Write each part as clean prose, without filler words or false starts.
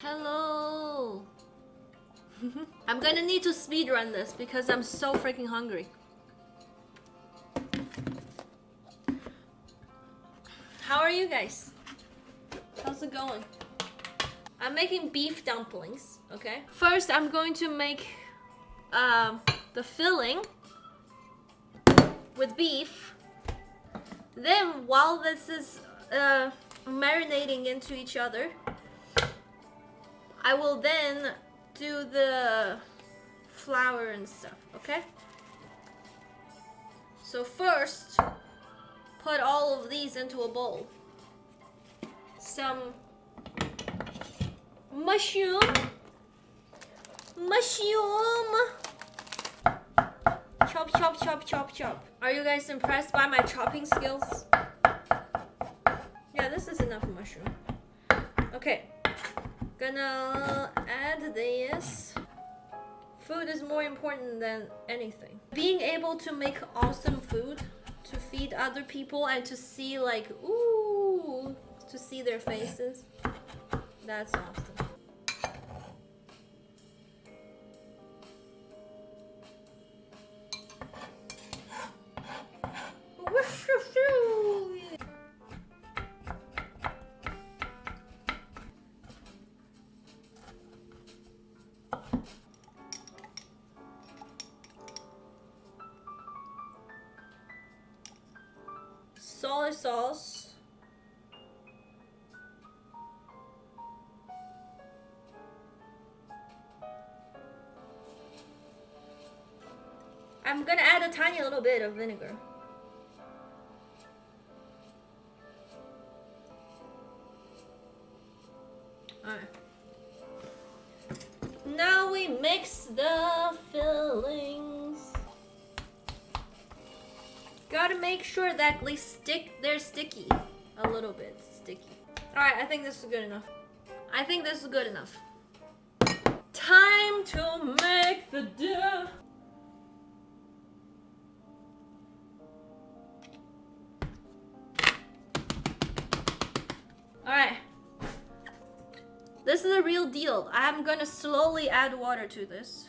Hello. I'm gonna need to speedrun this because I'm so freaking hungry. How are you guys? How's it going? I'm making beef dumplings, okay? First, I'm going to make the filling with beef. Then, while this is marinating into each other, I will then do the flour and stuff, okay? So first, put all of these into a bowl. Some mushroom. Chop, chop, chop, chop, chop. Are you guys impressed by my chopping skills? Yeah, this is enough mushroom. Okay. Gonna add this. Food is more important than anything. Being able to make awesome food to feed other people and to see like, ooh, to see their faces. That's awesome. Soy sauce. I'm gonna add a tiny little bit of vinegar. Alright. Now we mix the fillings. Gotta make sure that they're sticky. A little bit sticky. Alright, I think this is good enough. I think this is good enough. Time to make the dough. Alright. This is a real deal. I'm gonna slowly add water to this.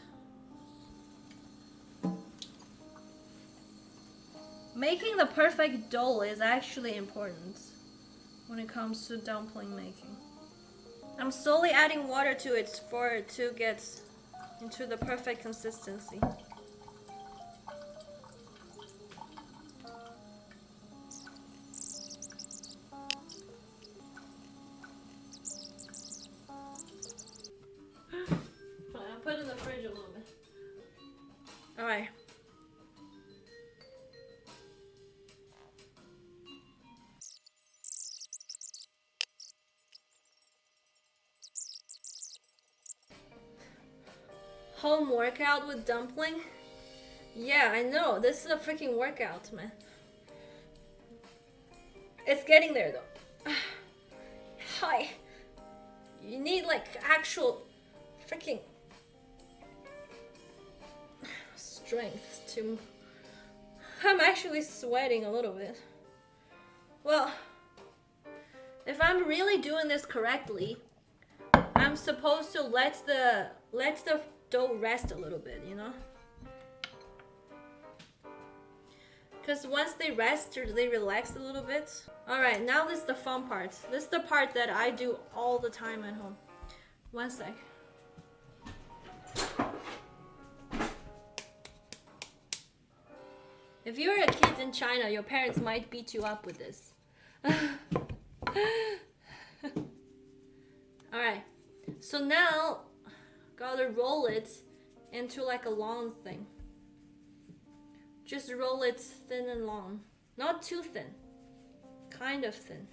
Making the perfect dough is actually important when it comes to dumpling making. I'm slowly adding water to it for it to get into the perfect consistency. I'll put it in the fridge a little bit. Alright. Home workout with dumpling? Yeah, I know. This is a freaking workout, man. It's getting there though. Hi. You need like actual freaking strength to... I'm actually sweating a little bit. Well, if I'm really doing this correctly, I'm supposed to let the dough rest a little bit, you know? Because once they rest or they relax a little bit. Alright, now this is the fun part. This is the part that I do all the time at home. One sec. If you're a kid in China, your parents might beat you up with this. Alright, so now gotta roll it into like a long thing. Just roll it thin and long. Not too thin. Kind of thin.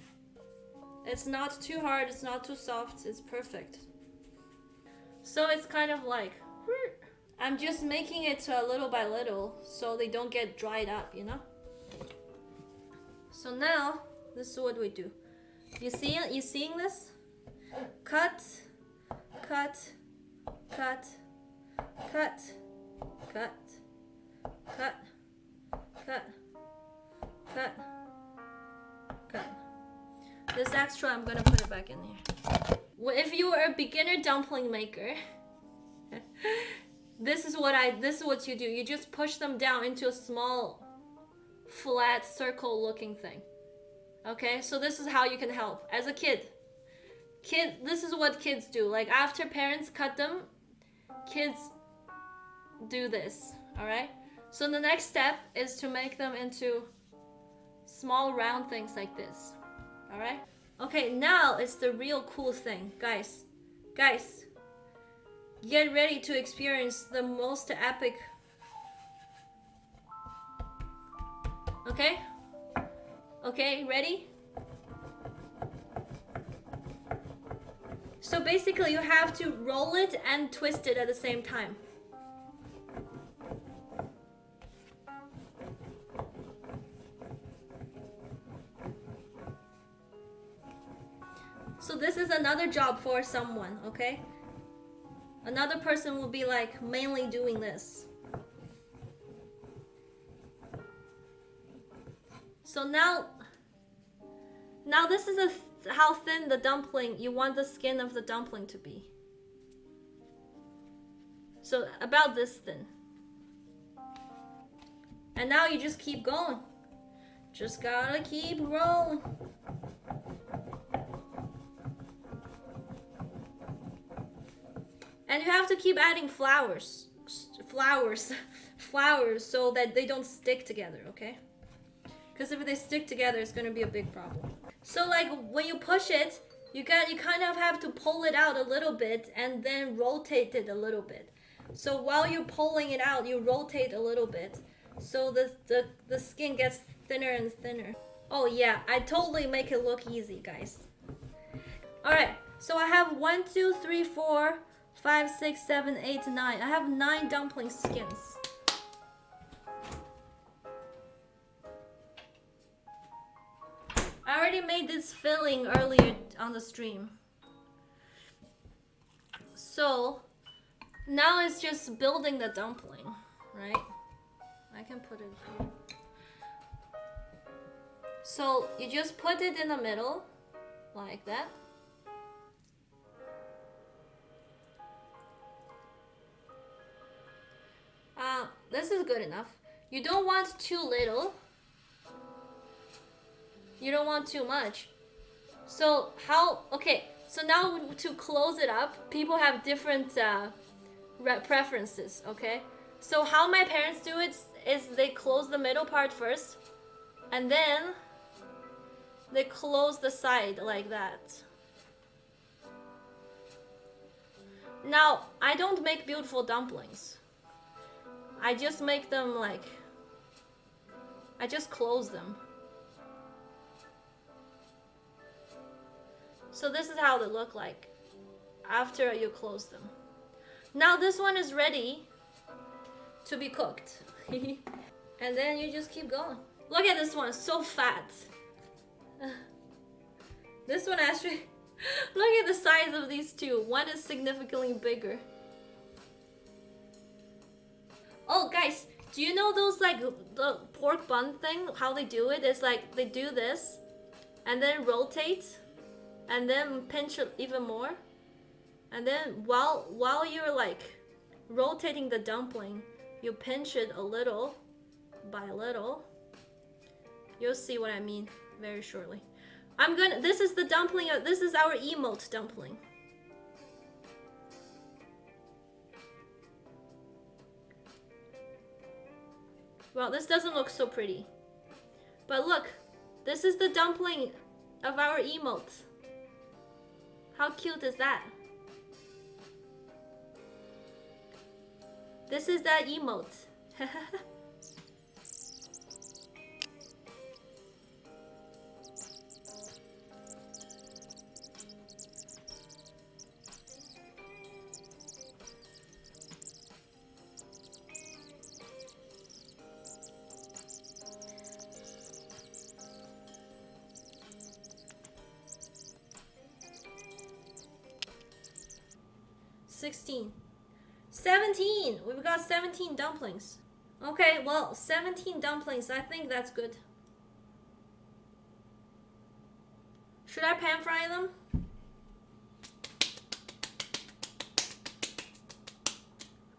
It's not too hard, it's not too soft, it's perfect. So it's kind of like... I'm just making it little by little so they don't get dried up, you know? So now, this is what we do. You seeing this? Cut, cut, cut, cut, cut, cut, cut, cut, cut. This extra, I'm gonna put it back in here. If you are a beginner dumpling maker, this is what you do. You just push them down into a small, flat, circle-looking thing. Okay, so this is how you can help as a kid. This is what kids do. Like after parents cut them, kids do this. All right. So the next step is to make them into small round things like this. All right. Okay, now it's the real cool thing, guys. Guys, get ready to experience the most epic. Okay? Okay, ready? So basically you have to roll it and twist it at the same time. So this is another job for someone, okay? Another person will be like mainly doing this. So now this is how thin the dumpling, you want the skin of the dumpling to be. So about this thin. And now you just keep going. Just gotta keep rolling. And you have to keep adding flowers so that they don't stick together, okay? Because if they stick together, it's gonna be a big problem. So like when you push it, you kind of have to pull it out a little bit and then rotate it a little bit. So while you're pulling it out, you rotate a little bit, so the skin gets thinner and thinner. Oh yeah, I totally make it look easy, guys. All right, so I have 1, 2, 3, 4, 5, 6, 7, 8, 9. I have 9 dumpling skins. I already made this filling earlier on the stream. So now it's just building the dumpling, right? I can put it here. So you just put it in the middle, like that. This is good enough. You don't want too little. You don't want too much. So so now to close it up, people have different preferences, okay? So how my parents do it is they close the middle part first, and then they close the side like that. Now, I don't make beautiful dumplings. I just make them like, I just close them. So this is how they look like after you close them. Now this one is ready to be cooked. And then you just keep going. Look at this one, so fat. This one actually, look at the size of these two. One is significantly bigger. Oh guys, do you know those like the pork bun thing? How they do it is like they do this and then rotate and then pinch it even more. And then while you're like rotating the dumpling, you pinch it a little by little. You'll see what I mean very shortly. This is the dumpling, this is our emote dumpling. Well, this doesn't look so pretty. But look, this is the dumpling of our emote. How cute is that? This is that emote. 16. 17! We've got 17 dumplings. Okay, well, 17 dumplings. I think that's good. Should I pan fry them?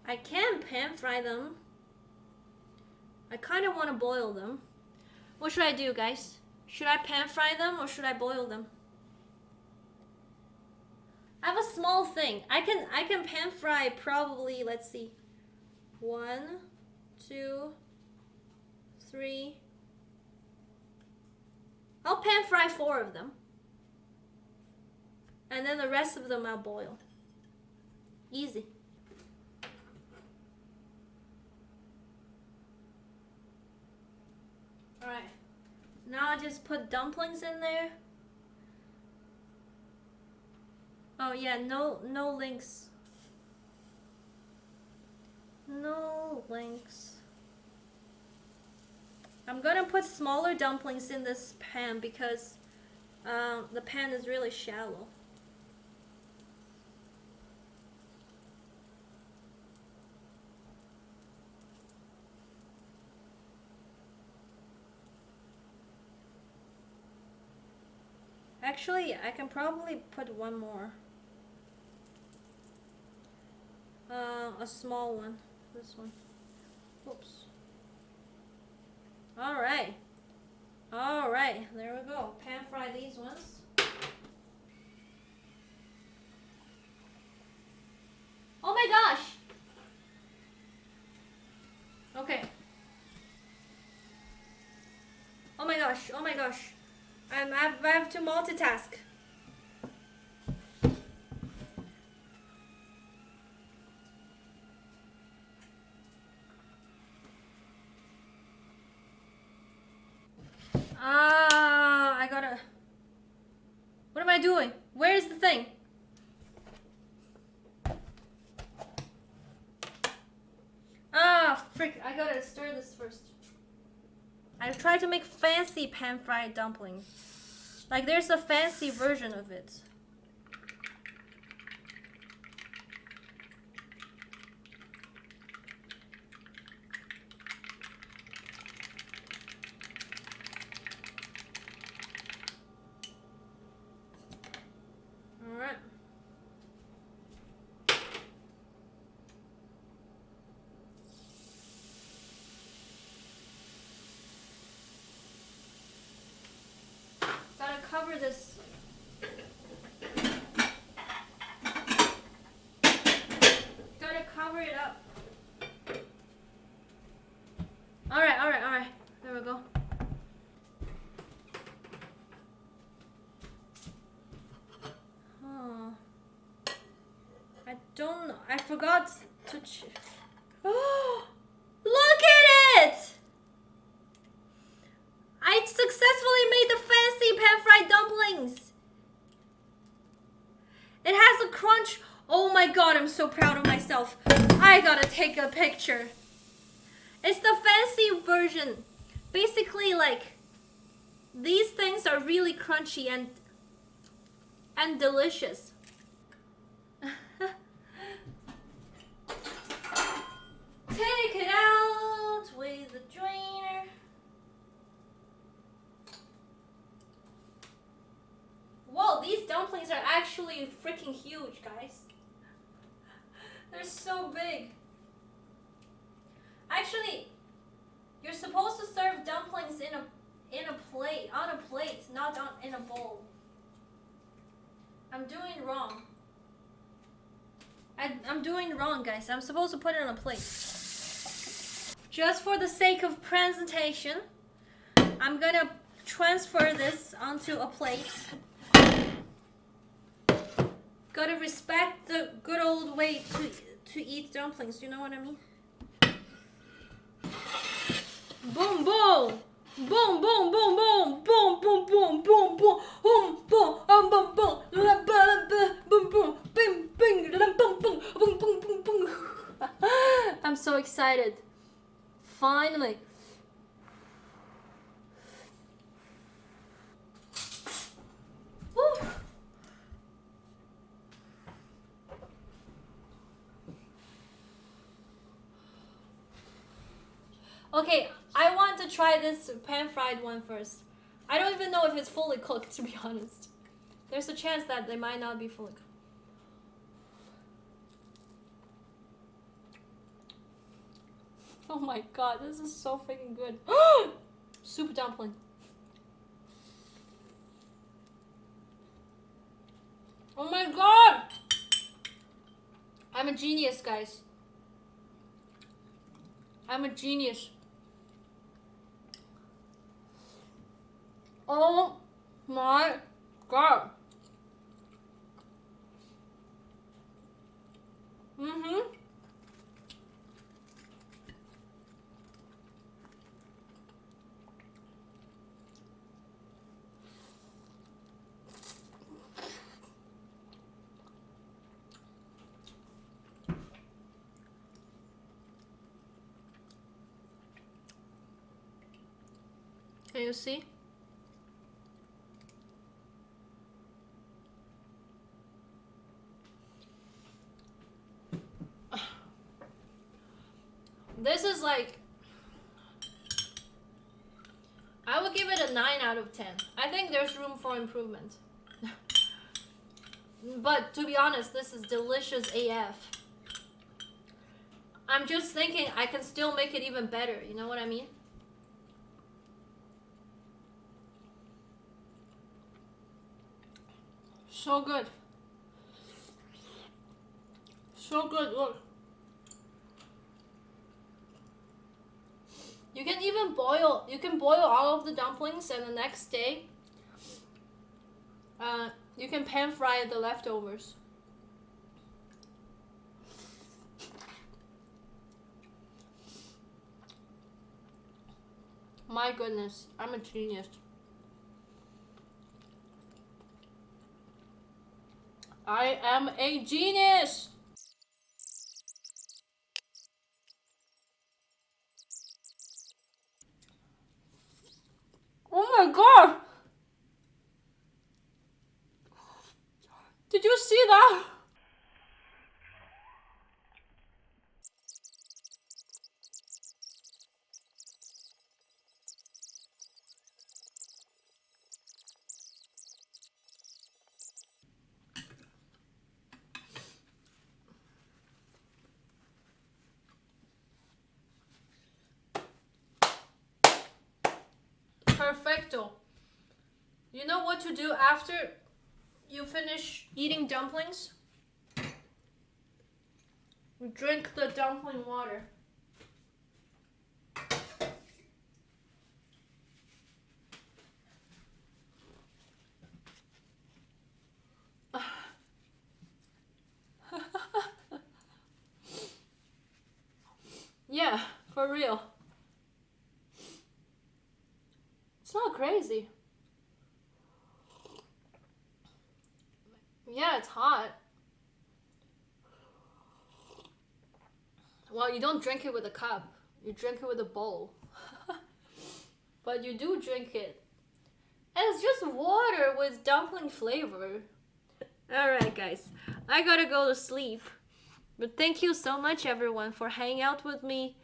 I can pan fry them. I kind of want to boil them. What should I do, guys? Should I pan fry them or should I boil them? I have a small thing. I can pan fry probably, let's see. 1, 2, 3. I'll pan fry 4 of them. And then the rest of them I'll boil. Easy. Alright. Now I just put dumplings in there. Oh yeah, no links. No links. I'm gonna put smaller dumplings in this pan because the pan is really shallow. Actually, I can probably put one more. A small one. This one. Oops. Alright. Alright, there we go. Pan fry these ones. Oh my gosh! Okay. Oh my gosh, oh my gosh. I have to multitask. I gotta... What am I doing? Where is the thing? Frick, I gotta stir this first. I tried to make fancy pan-fried dumplings. Like there's a fancy version of it. Alright. Gotta cover this. Gotta cover it up. Alright. There we go. Oh. I don't know. I forgot to Oh! Look at it! I successfully made the fancy pan-fried dumplings. It has a crunch. Oh my god, I'm so proud of myself. I gotta take a picture. It's the fancy version. Basically, like, these things are really crunchy and delicious. Take it out with the drainer. Whoa, these dumplings are actually freaking huge, guys. They're so big. Actually, you're supposed to serve dumplings in a plate, on a plate, not in a bowl. I'm doing wrong. I'm doing wrong, guys. I'm supposed to put it on a plate. Just for the sake of presentation, I'm gonna transfer this onto a plate. Gotta respect the good old way to eat dumplings. You know what I mean? Boom, boom, boom, boom, boom, boom, boom, boom, boom, boom, boom, boom, boom, boom, boom, boom, boom, boom, bing, bing, boom, boom, boom, boom, boom, boom. I'm so excited. Finally. Woo. Okay, I want to try this pan-fried one first. I don't even know if it's fully cooked, to be honest. There's a chance that they might not be fully cooked. Oh my god, this is so freaking good. Soup dumpling. Oh my god! I'm a genius, guys. I'm a genius. Oh my god. Mm-hmm. Can you see? This is like, I would give it a 9 out of 10. I think there's room for improvement. But to be honest, this is delicious AF. I'm just thinking I can still make it even better, you know what I mean? So good. So good, look. You can even boil, you can boil all of the dumplings and the next day, you can pan fry the leftovers. My goodness, I'm a genius. I am a genius! Oh my god! Did you see that? Perfecto. You know what to do after you finish eating dumplings? Drink the dumpling water. Yeah, for real. It's not crazy. Yeah, it's hot. Well, you don't drink it with a cup. You drink it with a bowl. But you do drink it. And it's just water with dumpling flavor. Alright, guys. I gotta go to sleep. But thank you so much, everyone, for hanging out with me,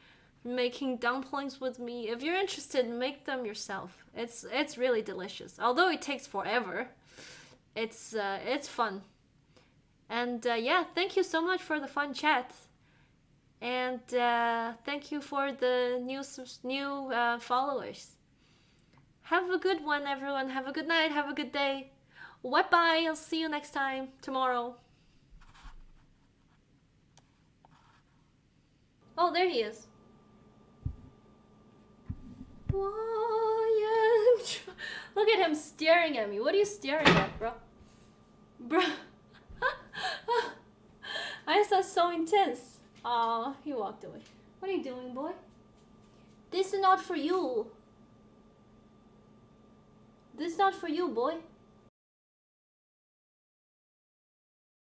making dumplings with me. If you're interested, make them yourself. It's really delicious. Although it takes forever, it's fun. And yeah, thank you so much for the fun chat. And thank you for the new followers. Have a good one, everyone. Have a good night. Have a good day. Bye-bye. I'll see you next time, tomorrow. Oh, there he is. Look at him staring at me. What are you staring at, bro? Bro. I saw so intense. Aw, he walked away. What are you doing, boy? This is not for you. This is not for you, boy.